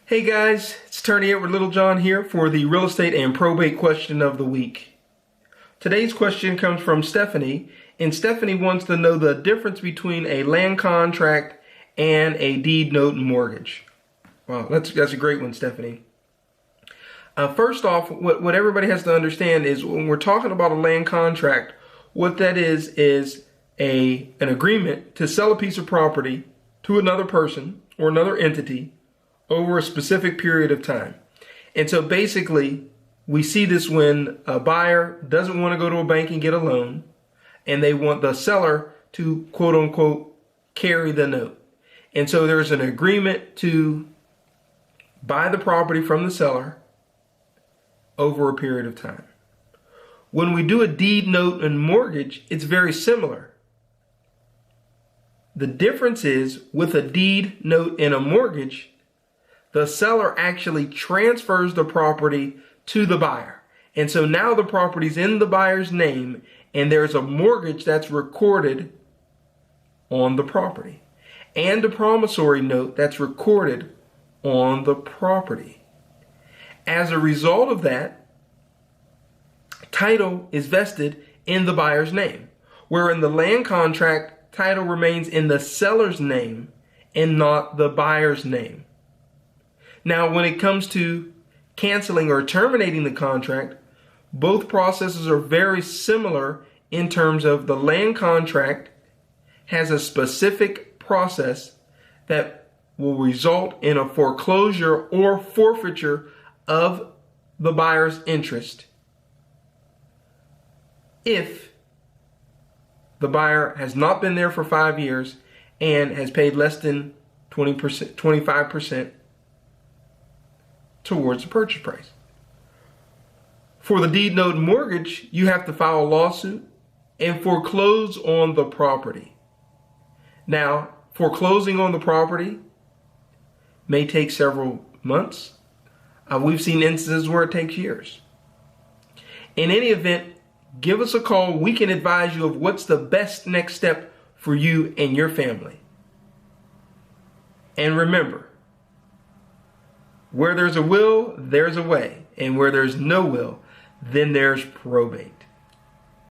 Hey guys, it's Attorney Edward Littlejohn here for the real estate and probate question of the week. Today's question comes from Stephanie, and Stephanie wants to know the difference between a land contract and a deed, note, and mortgage. Wow, that's a great one, Stephanie. First off, what everybody has to understand is when we're talking about a land contract, what that is an agreement to sell a piece of property to another person or another entity over a specific period of time. And so basically, we see this when a buyer doesn't want to go to a bank and get a loan, and they want the seller to, quote unquote, carry the note. And so there's an agreement to buy the property from the seller over a period of time. When we do a deed, note, and mortgage, it's very similar. The difference is with a deed, note, and a mortgage, the seller actually transfers the property to the buyer. And so now the property's in the buyer's name and there's a mortgage that's recorded on the property and a promissory note that's recorded on the property. As a result of that, title is vested in the buyer's name, where in the land contract, title remains in the seller's name and not the buyer's name. Now, when it comes to canceling or terminating the contract, both processes are very similar in terms of the land contract has a specific process that will result in a foreclosure or forfeiture of the buyer's interest if the buyer has not been there for 5 years and has paid less than 20%, 25% towards the purchase price. For the deed, note, and mortgage, you have to file a lawsuit and foreclose on the property. Now, foreclosing on the property may take several months. We've seen instances where it takes years. In any event, give us a call. We can advise you of what's the best next step for you and your family. And remember, where there's a will, there's a way. And where there's no will, then there's probate.